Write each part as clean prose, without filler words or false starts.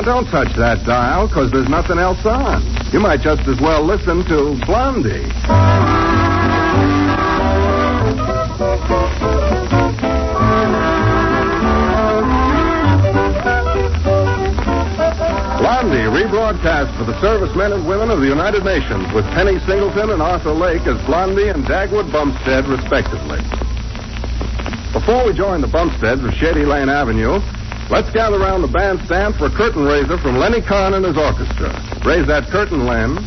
Don't touch that dial, because there's nothing else on. You might just as well listen to Blondie. Blondie, rebroadcast for the servicemen and women of the United Nations with Penny Singleton and Arthur Lake as Blondie and Dagwood Bumstead, respectively. Before we join the Bumsteads of Shady Lane Avenue, let's gather around the bandstand for a curtain raiser from Lenny Kahn and his orchestra. Raise that curtain, Len.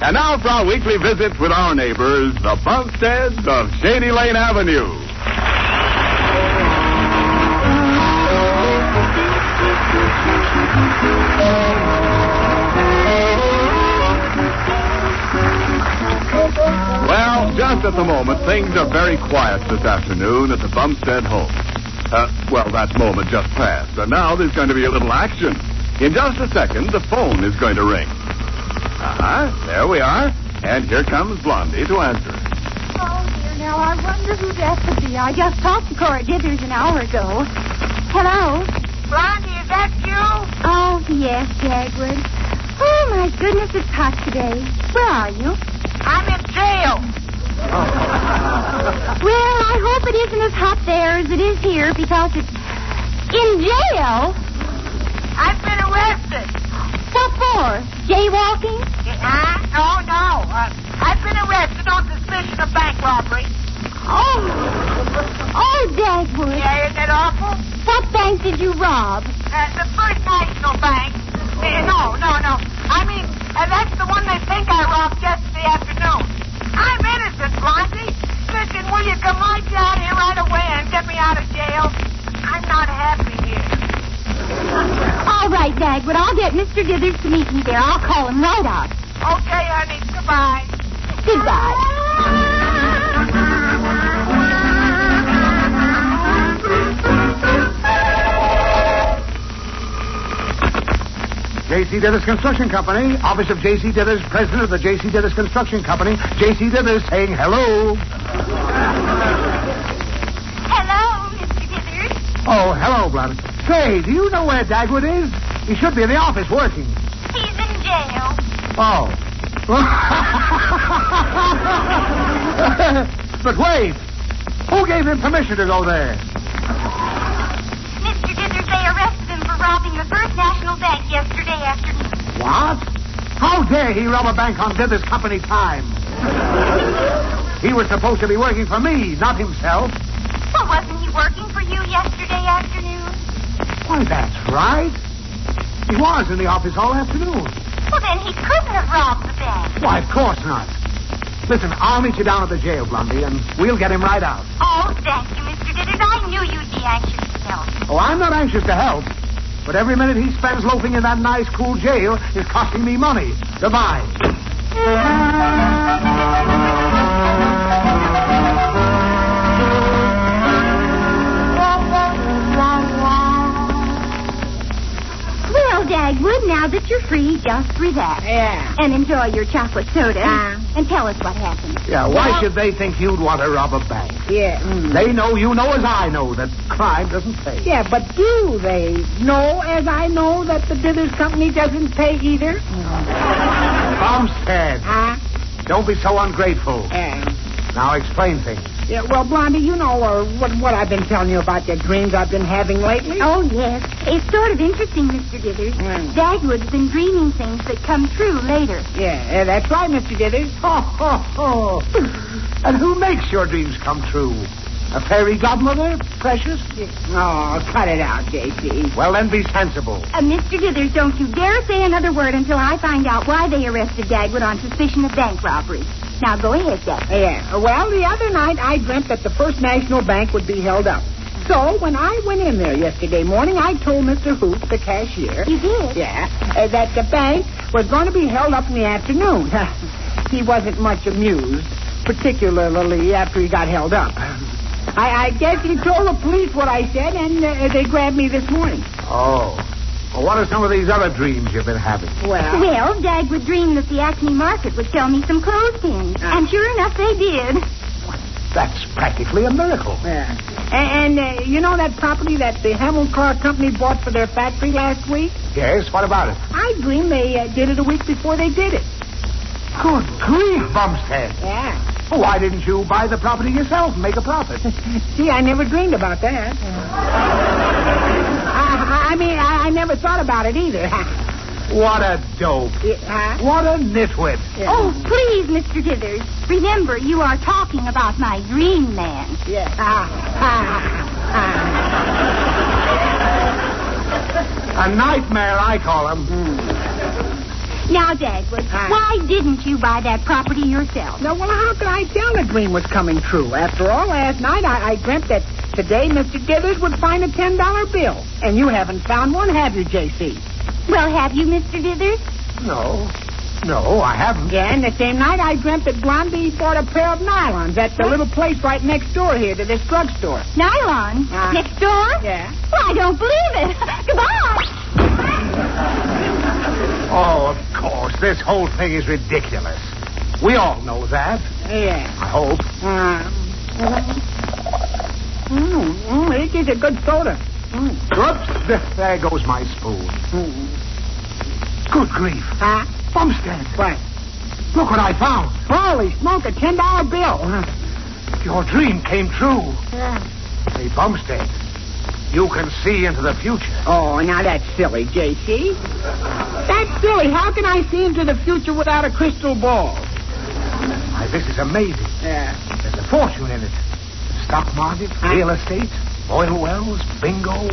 And now for our weekly visit with our neighbors, the Bumsteads of Shady Lane Avenue. Well, just at the moment, things are very quiet this afternoon at the Bumstead home. Well, that moment just passed, and now there's going to be a little action. In just a second, the phone is going to ring. There we are. And here comes Blondie to answer. Oh, dear, now I wonder who that could be. I just talked to Cora Dithers an hour ago. Hello? Blondie, is that you? Oh, yes, Dagwood. Oh, my goodness, it's hot today. Where are you? I'm in jail. Well, I hope it isn't as hot there as it is here, because it's in jail. I've been arrested. What for? Jaywalking? Oh, no. I've been arrested on suspicion of bank robbery. Oh, Dagwood. Yeah, isn't it awful? What bank did you rob? The First National Bank. No. I mean, that's the one they think I robbed yesterday afternoon. I'm innocent, Blondie. Listen, will you come right down here right away and get me out of jail? I'm not happy here. All right, Dagwood. I'll get Mr. Dithers to meet me there. I'll call him right out. Okay, honey. Goodbye. Goodbye. J.C. Dithers Construction Company. Office of J.C. Dithers, president of the J.C. Dithers Construction Company. J.C. Dithers saying hello. Hello, Mr. Dithers. Oh, hello, Blondie. Say, do you know where Dagwood is? He should be in the office working. He's in jail. Oh. But wait. Who gave him permission to go there? Mr. What? How dare he rob a bank on Dithers Company time? He was supposed to be working for me, not himself. Well, wasn't he working for you yesterday afternoon? Why, that's right. He was in the office all afternoon. Well, then he couldn't have robbed the bank. Why, of course not. Listen, I'll meet you down at the jail, Blondie, and we'll get him right out. Oh, thank you, Mr. Dithers. I knew you'd be anxious to help. Oh, I'm not anxious to help. But every minute he spends loafing in that nice, cool jail is costing me money. Goodbye. Well, Dagwood, now that you're free, just relax. Yeah. And enjoy your chocolate soda. And tell us what happened. Yeah, why should they think you'd want to rob a bank? Yeah. They know you know as I know that crime doesn't pay. Yeah, but do they know, as I know, that the Dithers Company doesn't pay either? Bumstead, Huh? don't be so ungrateful. Yeah. Now explain things. Yeah, well, Blondie, you know what I've been telling you about the dreams I've been having lately? Oh, yes. It's sort of interesting, Mr. Dithers. Dagwood's been dreaming things that come true later. Yeah, that's right, Mr. Dithers. Ho, ho, ho. And who makes your dreams come true? A fairy godmother, Precious? Oh, cut it out, J.C. Well, then be sensible. Mr. Dithers, don't you dare say another word until I find out why they arrested Dagwood on suspicion of bank robbery. Now, go ahead, Dagwood. Yeah, well, the other night I dreamt that the First National Bank would be held up. So, when I went in there yesterday morning, I told Mr. Hoop, the cashier... You did? Yeah, that the bank was going to be held up in the afternoon. He wasn't much amused, particularly after he got held up. I guess he told the police what I said, and they grabbed me this morning. Oh. Well, what are some of these other dreams you've been having? Well, Dagwood dreamed that the Acme Market would sell me some clothespins. And sure enough, they did. That's practically a miracle. Yeah. And you know that property that the Hamilcar Company bought for their factory last week? Yes, what about it? I dreamed they did it a week before they did it. Good grief, Bumstead. Yeah. Why didn't you buy the property yourself and make a profit? Gee, I never dreamed about that. I never thought about it either. What a dope. What a nitwit. Yeah. Oh, please, Mr. Dithers. Remember, you are talking about my dream man. Yeah. A nightmare, I call him. Now, Dagwood, why didn't you buy that property yourself? Now, well, how could I tell the dream was coming true? After all, last night I dreamt that today Mr. Dithers would find a $10 bill. And you haven't found one, have you, J.C.? Well, have you, Mr. Dithers? No, I haven't. Yeah, and the same night I dreamt that Blondie bought a pair of nylons at the little place right next door here to this drugstore. Nylon? Next door? Yeah. Well, I don't believe it. Goodbye. Oh, of course. This whole thing is ridiculous. We all know that. Yeah. I hope. It is a good soda. Oops, there goes my spoon. Good grief. Huh? Bumstead. What? Look what I found. Holy smoke, a $10 bill. Your dream came true. Yeah. Hey, Bumstead, you can see into the future. Oh, now that's silly, J.C. That's silly. How can I see into the future without a crystal ball? Why, this is amazing. Yeah. There's a fortune in it. Stock market, real estate, oil wells, bingo.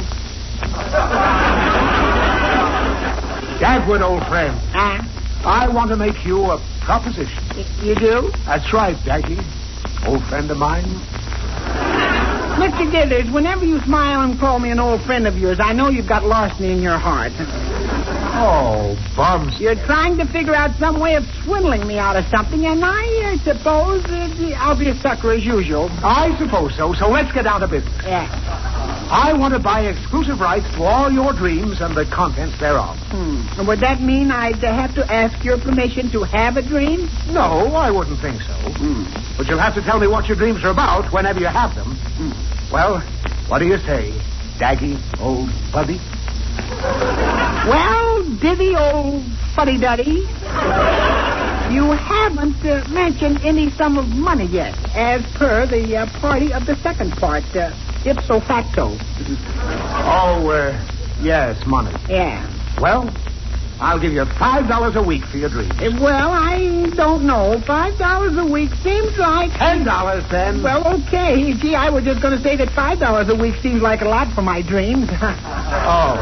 Dagwood, old friend. I want to make you a proposition. You do? That's right, Daggy. Old friend of mine. Mr. Dithers, whenever you smile and call me an old friend of yours, I know you've got larceny in your heart. Oh, Bums. You're trying to figure out some way of swindling me out of something, and I suppose I'll be a sucker as usual. I suppose so. So let's get down to business. Yeah. I want to buy exclusive rights to all your dreams and the contents thereof. And would that mean I'd have to ask your permission to have a dream? No, I wouldn't think so. But you'll have to tell me what your dreams are about whenever you have them. Well, what do you say, Daggy, old buddy? Well, Divvy, old fuddy-duddy, you haven't mentioned any sum of money yet, as per the party of the second part, ipso facto. Oh, yes, money. Yeah. Well, I'll give you $5 a week for your dreams. Well, I don't know. $5 a week seems like... $10 then. Well, okay. Gee, I was just going to say that $5 a week seems like a lot for my dreams. Oh.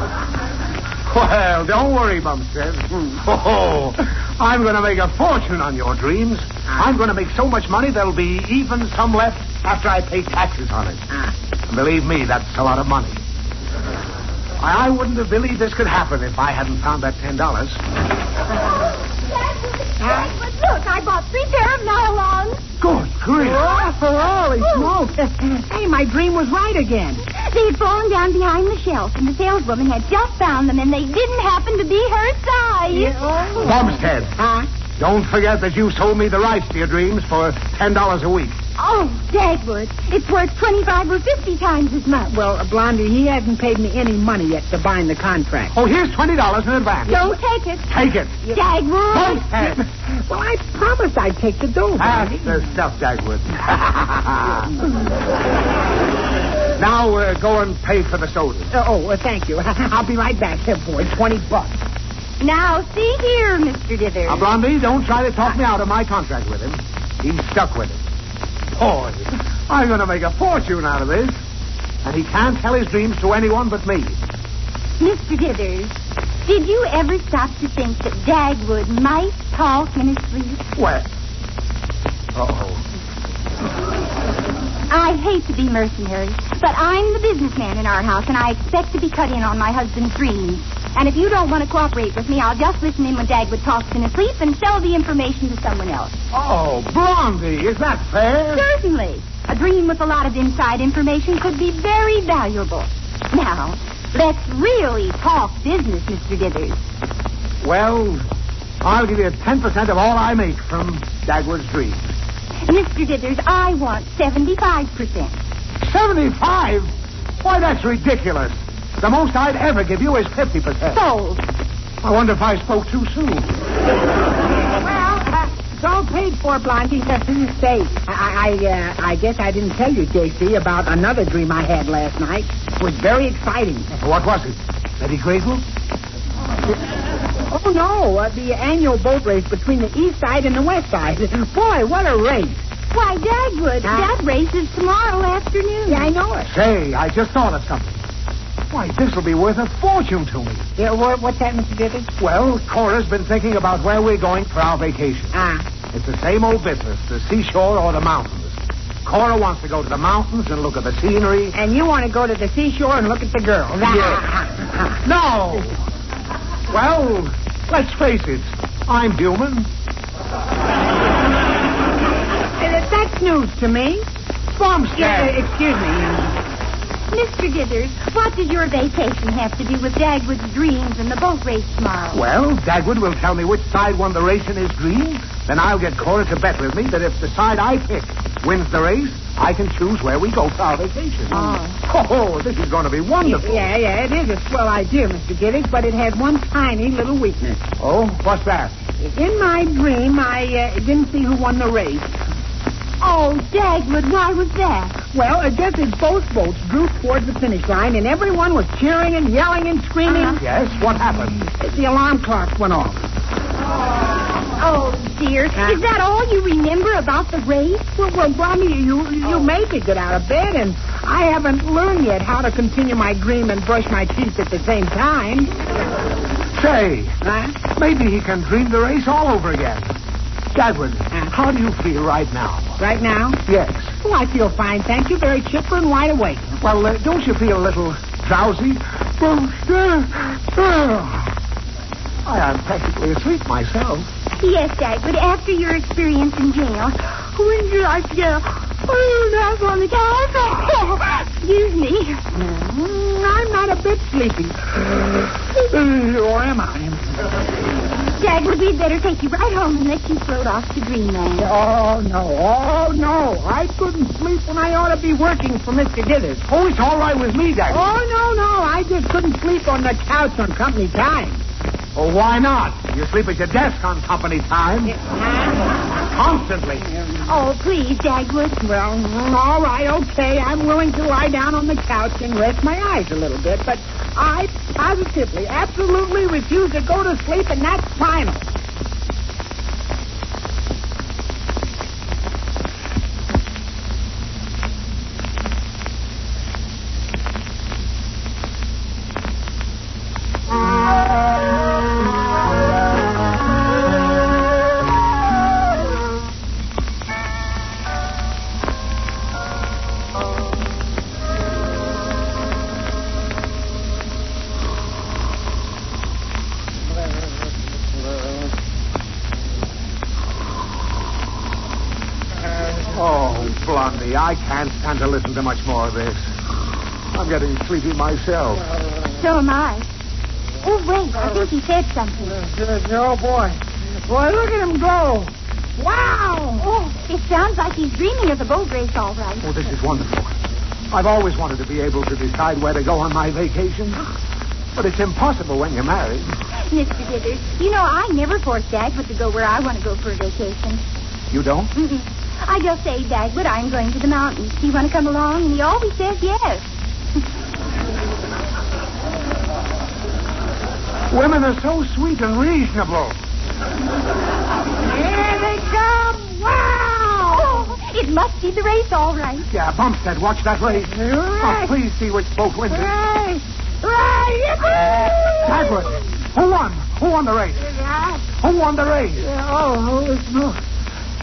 Well, don't worry, Bumstead. Oh, I'm going to make a fortune on your dreams. I'm going to make so much money there'll be even some left after I pay taxes on it. And believe me, that's a lot of money. I wouldn't have believed this could happen if I hadn't found that $10. But look, I bought 3 pair of nylons. Good grief. Holy smoke. Hey, my dream was right again. They had fallen down behind the shelf, and the saleswoman had just found them, and they didn't happen to be her size. Bumstead. Don't forget that you sold me the rights to your dreams for $10 a week. Oh, Dagwood, it's worth 25 or 50 times as much. Well, Blondie, he hasn't paid me any money yet to bind the contract. Oh, here's $20 in advance. Don't take it. Take it. Dagwood. Bumstead. Well, I promised I'd take the dough. That's the stuff, Dagwood. Now, go and pay for the sodas. Thank you. I'll be right back. Here, boy, $20. Now, see here, Mr. Dithers. Now, Blondie, don't try to talk me out of my contract with him. He's stuck with it. Boy, I'm going to make a fortune out of this. And he can't tell his dreams to anyone but me. Mr. Dithers, did you ever stop to think that Dagwood might talk in his sleep? Well. Uh-oh. I hate to be mercenary, but I'm the businessman in our house, and I expect to be cut in on my husband's dreams. And if you don't want to cooperate with me, I'll just listen in when Dagwood talks in his sleep and sell the information to someone else. Oh, Blondie, is that fair? Certainly. A dream with a lot of inside information could be very valuable. Now, let's really talk business, Mr. Dithers. Well, I'll give you 10% of all I make from Dagwood's dreams. Mr. Dithers, I want 75%. 75? Why, that's ridiculous. The most I'd ever give you is 50%. Sold. I wonder if I spoke too soon. Well, it's all paid for, Blondie. Say, I guess I didn't tell you, J.C., about another dream I had last night. It was very exciting. What was it? Betty Grable? Oh, no, the annual boat race between the east side and the west side. Boy, what a race. Why, Dagwood, that race is tomorrow afternoon. Yeah, I know it. Say, I just thought of something. Why, this will be worth a fortune to me. Yeah, what's that, Mr. Dithers? Well, Cora's been thinking about where we're going for our vacation. It's the same old business, the seashore or the mountains. Cora wants to go to the mountains and look at the scenery. And you want to go to the seashore and look at the girls. Yeah. No! Well, let's face it, I'm human. That's news to me. Bumstead! Excuse me. Mr. Dithers, what does your vacation have to do with Dagwood's dreams and the boat race tomorrow? Well, Dagwood will tell me which side won the race in his dream. Then I'll get Cora to bet with me that if the side I pick wins the race, I can choose where we go for our vacation. Oh, this is going to be wonderful. Yeah, it is a swell idea, Mr. Dithers, but it has one tiny little weakness. Oh, what's that? In my dream, I didn't see who won the race. Oh, Dagwood, why was that? Well, just as both boats drew towards the finish line and everyone was cheering and yelling and screaming. Yes, what happened? The alarm clock went off. Oh, dear. Is that all you remember about the race? Well, Blondie, you made me get out of bed, and I haven't learned yet how to continue my dream and brush my teeth at the same time. Say, maybe he can dream the race all over again. Dagwood, how do you feel right now? Right now? Yes. Oh, I feel fine, thank you. Very chipper and wide awake. Well, don't you feel a little drowsy? I am practically asleep myself. Yes, Dagwood, after your experience in jail. Wouldn't you like to get a nap on the couch? Excuse me. I'm not a bit sleepy. Or am I? Dagwood, we'd better take you right home and let you float off to dreamland. Oh, no. I couldn't sleep when I ought to be working for Mr. Dithers. Oh, it's all right with me, Dagwood. Oh, no. I just couldn't sleep on the couch on company time. Oh, why not? You sleep at your desk on company time. Constantly. Oh, please, Dagwood. Well, all right, okay. I'm willing to lie down on the couch and rest my eyes a little bit, but I positively, absolutely refuse to go to sleep, and that's final. Blondie, I can't stand to listen to much more of this. I'm getting sleepy myself. So am I. Oh, wait, I think he said something. Oh, boy. Boy, look at him go. Wow! Oh, it sounds like he's dreaming of the boat race, all right. Oh, this is wonderful. I've always wanted to be able to decide where to go on my vacation. But it's impossible when you're married. Mr. Dithers, you know, I never force Dagwood to go where I want to go for a vacation. You don't? Mm-mm. I just say, Dagwood, I'm going to the mountains. Do you want to come along? And he always says yes. Women are so sweet and reasonable. Here they come! Wow! Oh, it must be the race, all right. Yeah, Bumstead, watch that race. Right. Oh, please see which boat wins it. Right! Right! Dagwood, who won? Who won the race? Who won the race?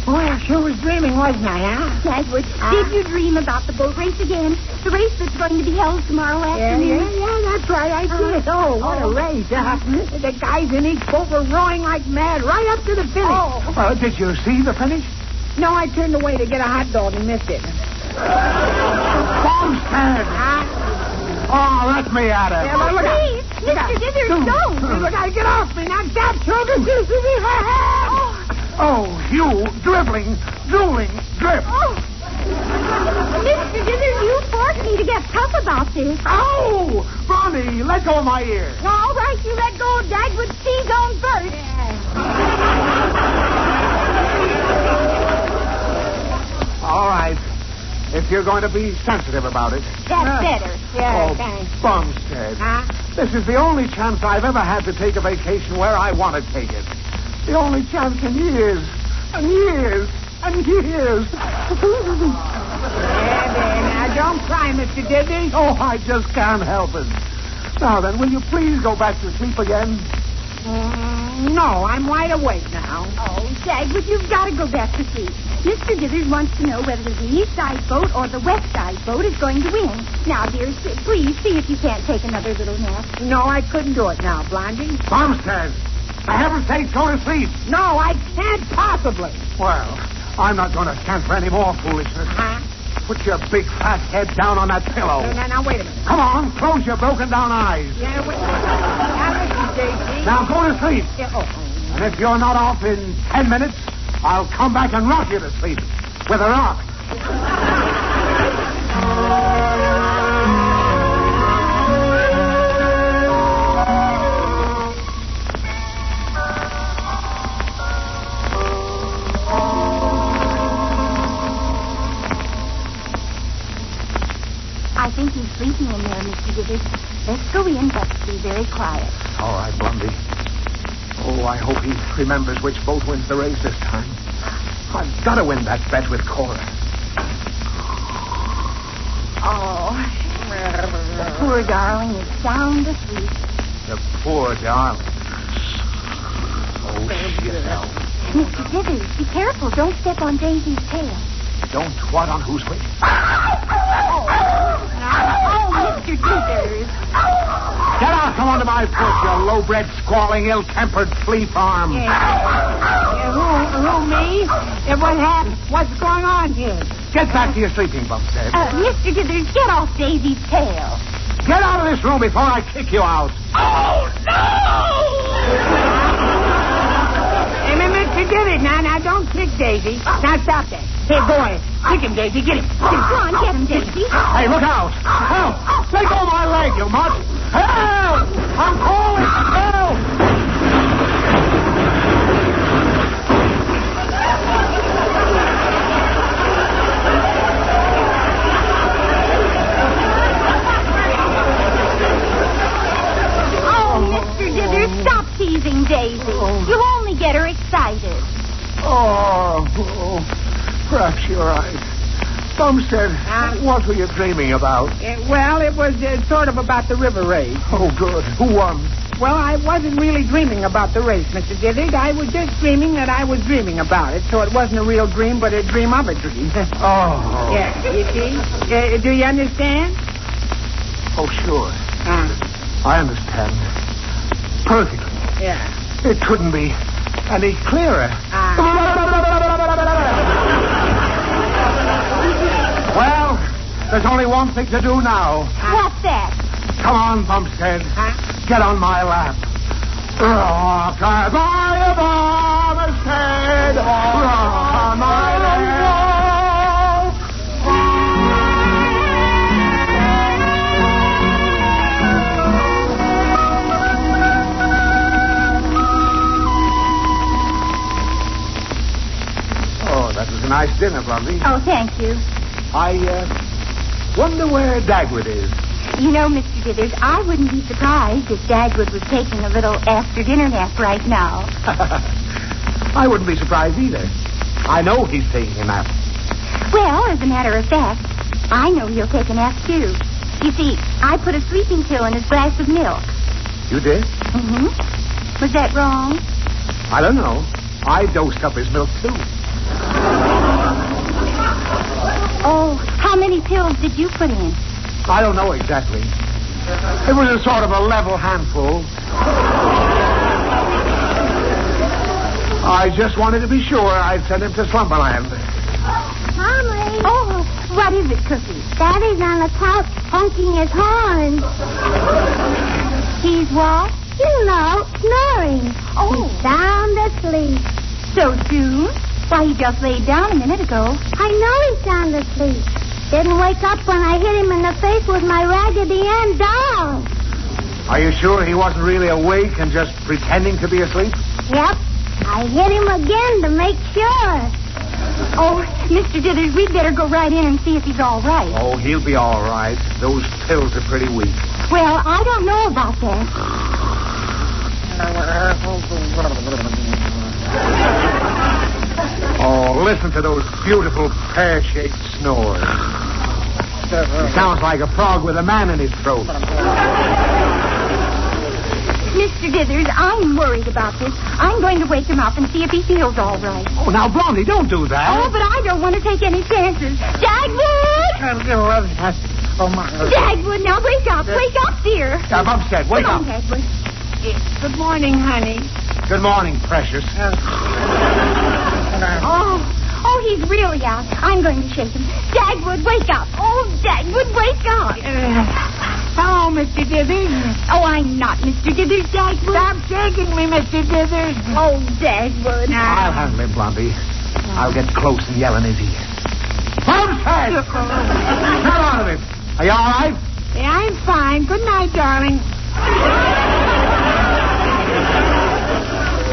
Boy, I sure was dreaming, wasn't I, huh? Dagwood, did you dream about the boat race again? The race that's going to be held tomorrow afternoon? Yeah, that's right. I did. Oh, what a race. The guys in each boat were rowing like mad right up to the finish. Did you see the finish? No, I turned away to get a hot dog and missed it. Bumstead! Oh, let me at it. Yeah, but look out. Please, Mr. Dithers, don't. Look out, get off me. Now, that children. Oh, you dribbling, drooling, drip. Oh. Mr. Dithers, you forced me to get tough about this. Oh, Blondie, let go of my ear. All right, you let go of Dagwood's T-zone first. All right. If you're going to be sensitive about it. That's better. Yeah, Oh, thanks. Bumstead. Huh? This is the only chance I've ever had to take a vacation where I want to take it. The only chance in years and years and years. Now, don't cry, Mr. Dibby. Oh, I just can't help it. Now then, will you please go back to sleep again? No, I'm wide awake now. Oh, Dagwood, you've got to go back to sleep. Mr. Dithers wants to know whether the east side boat or the west side boat is going to win. Now, dear, please see if you can't take another little nap. No, I couldn't do it now, Blondie. Bumstead, I haven't said go to sleep. No, I can't possibly. Well, I'm not going to stand for any more foolishness. Huh? Put your big fat head down on that pillow. Now, wait a minute. Come on, close your broken down eyes. Yeah, wait. Now, listen, J.C. Now go to sleep. Yeah, And if you're not off in 10 minutes, I'll come back and rock you to sleep with a rock. I think he's sleeping in there, Mr. Dithers. Let's go in, but be very quiet. All right, Blondie. Oh, I hope he remembers which boat wins the race this time. I've got to win that bet with Cora. Oh, the poor darling is sound asleep. The poor darling. Oh, shit, now. Mr. Dithers, be careful. Don't step on Daisy's tail. Don't what on whose way? Oh, Mr. Dithers. Get out from under my foot, you low-bred, squalling, ill-tempered flea farm. Who, me? What happened? What's going on here? Get back to your sleeping, Bumstead. Mr. Dithers, get off Daisy's tail. Get out of this room before I kick you out. Oh, no! Hey, Mr. Dithers, now, don't kick Daisy. Now, stop that. Here, go ahead. Kick him, Daisy. Get him. Go on, get him, Daisy. Hey, look out. Help! Let go of my leg, you mutt. Help! I'm calling. Help! crazy. You only get her excited. Oh, perhaps you're right. Bumstead, what were you dreaming about? Well, it was sort of about the river race. Oh, good. Who won? Well, I wasn't really dreaming about the race, Mr. Dithers. I was just dreaming that I was dreaming about it, so it wasn't a real dream, but a dream of a dream. Oh. Yeah, you see? Do you understand? Oh, sure. I understand. Perfectly. Yeah. It couldn't be any clearer. Well, there's only one thing to do now. What's that? Come on, Bumstead. Get on my lap. Rock on my Bumstead. Rock on my lap. Oh, that was a nice dinner, Blondie. Oh, thank you. I wonder where Dagwood is. You know, Mr. Dithers, I wouldn't be surprised if Dagwood was taking a little after-dinner nap right now. I wouldn't be surprised either. I know he's taking a nap. Well, as a matter of fact, I know he'll take a nap, too. You see, I put a sleeping pill in his glass of milk. You did? Mm-hmm. Was that wrong? I don't know. I dosed up his milk, too. Oh, how many pills did you put in? I don't know exactly. It was a sort of a level handful. I just wanted to be sure I'd send him to Slumberland. Mommy. Oh, what is it, Cookie? Daddy's on the couch honking his horn. He's what? You know, snoring. Oh. He's sound asleep. So soon? Why, he just laid down a minute ago. I know he's sound asleep. Didn't wake up when I hit him in the face with my Raggedy Ann doll. Are you sure he wasn't really awake and just pretending to be asleep? Yep. I hit him again to make sure. Oh, Mr. Dithers, we'd better go right in and see if he's all right. Oh, he'll be all right. Those pills are pretty weak. Well, I don't know about that. Oh, listen to those beautiful pear-shaped snores. He sounds like a frog with a man in his throat. Mr. Dithers, I'm worried about this. I'm going to wake him up and see if he feels all right. Oh, now, Blondie, don't do that. Oh, but I don't want to take any chances. Dagwood! Dagwood, now wake up. Wake up, dear. Bumstead, wake Come up. on, Dagwood. Good morning, honey. Good morning, precious. Oh, he's really out. I'm going to shake him. Dagwood, wake up. Oh, Dagwood, wake up. Hello, Mr. Dithers. Oh, I'm not Mr. Dithers, Dagwood. Stop shaking me, Mr. Dithers. Oh, Dagwood. I'll handle him, Blondie. I'll get close and yell in his ear. Bumstead! Get out of him. Are you all right? Yeah, I'm fine. Good night, darling.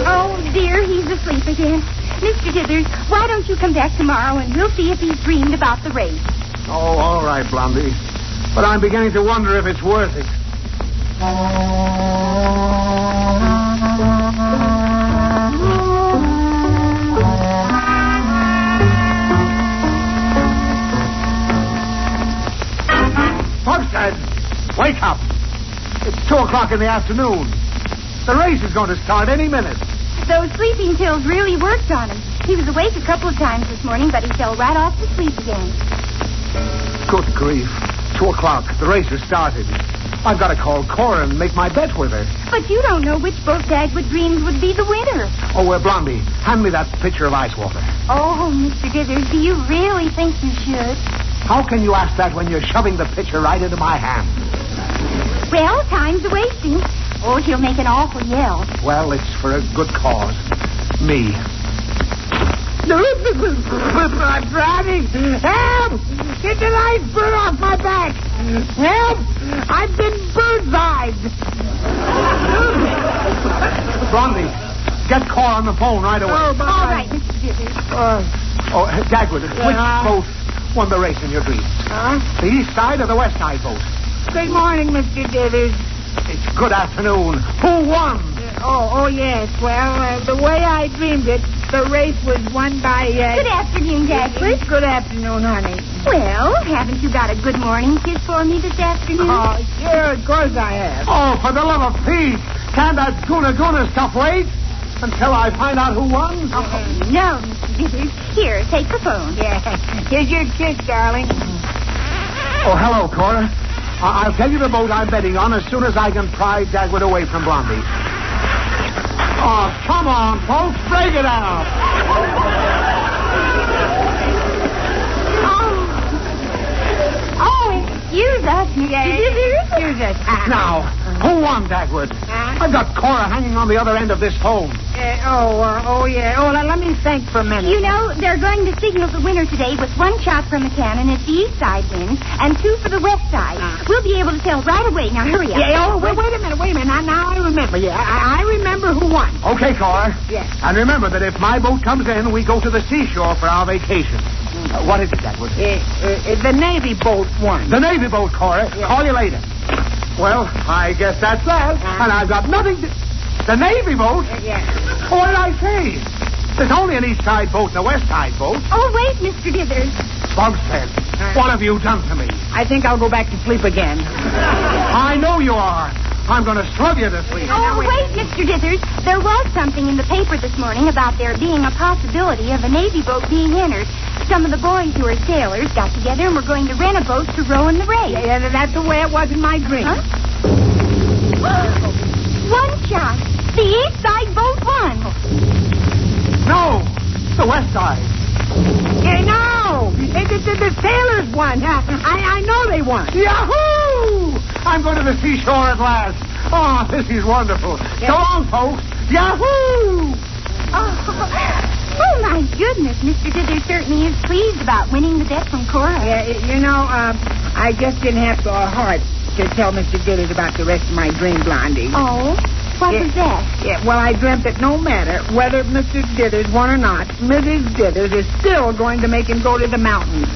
Oh, dear, he's asleep again. Mr. Dithers, why don't you come back tomorrow and we'll see if he's dreamed about the race. Oh, all right, Blondie. But I'm beginning to wonder if it's worth it. Bumstead, wake up. It's 2:00 in the afternoon. The race is going to start any minute. Those sleeping pills really worked on him. He was awake a couple of times this morning, but he fell right off to sleep again. Good grief. 2:00. The race has started. I've got to call Cora and make my bet with her. But you don't know which boat Dagwood dreams would be the winner. Oh, Blondie, hand me that pitcher of ice water. Oh, Mr. Dithers, do you really think you should? How can you ask that when you're shoving the pitcher right into my hand? Well, time's a-wasting. Oh, he'll make an awful yell. Well, it's for a good cause. Me. I'm drowning. Help! Get the iceberg off my back. Help! I've been bird-eyed. Blondie, get Cora on the phone right away. All right, Mr. Dithers. Dagwood, which boat won the race in your dreams? Huh? The east side or the west side boat? Good morning, Mr. Dithers. It's good afternoon. Who won? Oh, yes. Well, the way I dreamed it, the race was won by... Good afternoon, Dagwood. Good afternoon, honey. Well, haven't you got a good morning kiss for me this afternoon? Oh, sure, of course I have. Oh, for the love of Pete. Can't that guna stuff wait until I find out who won? No, Mr. Dithers. Here, take the phone. Yeah. Here's your kiss, darling. Oh, hello, Cora. I'll tell you the boat I'm betting on as soon as I can pry Dagwood away from Blondie. Oh, come on, folks. Break it out. Excuse us, Mr. Dithers. Excuse us. Now, who won, Dagwood? I've got Cora hanging on the other end of this phone. Yeah. Oh, let me think for a minute. You know, they're going to signal the winner today with 1 shot from a cannon if the east side wins and 2 for the west side. We'll be able to tell right away. Now, hurry up. Yeah, wait a minute. Now I remember. Yeah, I remember who won. Okay, Cora. Yes. And remember that if my boat comes in, we go to the seashore for our vacation. What is it, Dagwood? The Navy boat won. The Navy boat, Cora. Yeah. Call you later. Well, I guess that's that. And I've got nothing to... The Navy boat? Yeah. What did I say? There's only an east side boat and a west side boat. Oh, wait, Mr. Dithers. Bumstead, what have you done to me? I think I'll go back to sleep again. I know you are. I'm going to slug you to sleep. Oh, wait, Mr. Dithers. There was something in the paper this morning about there being a possibility of a Navy boat being entered. Some of the boys who are sailors got together and were going to rent a boat to row in the race. Yeah, that's the way it was in my dream. Huh? 1 shot. The east side boat won. No, the west side. No! The sailors won. I know they won. Yahoo! I'm going to the seashore at last. Oh, this is wonderful. Yeah. So long, folks. Yahoo! Oh, my goodness. Mr. Dithers certainly is pleased about winning the bet from Cora. Yeah, I just didn't have the heart to tell Mr. Dithers about the rest of my dream, Blondie. Oh? What was that? Yeah, well, I dreamt that no matter whether Mr. Dithers won or not, Mrs. Dithers is still going to make him go to the mountains.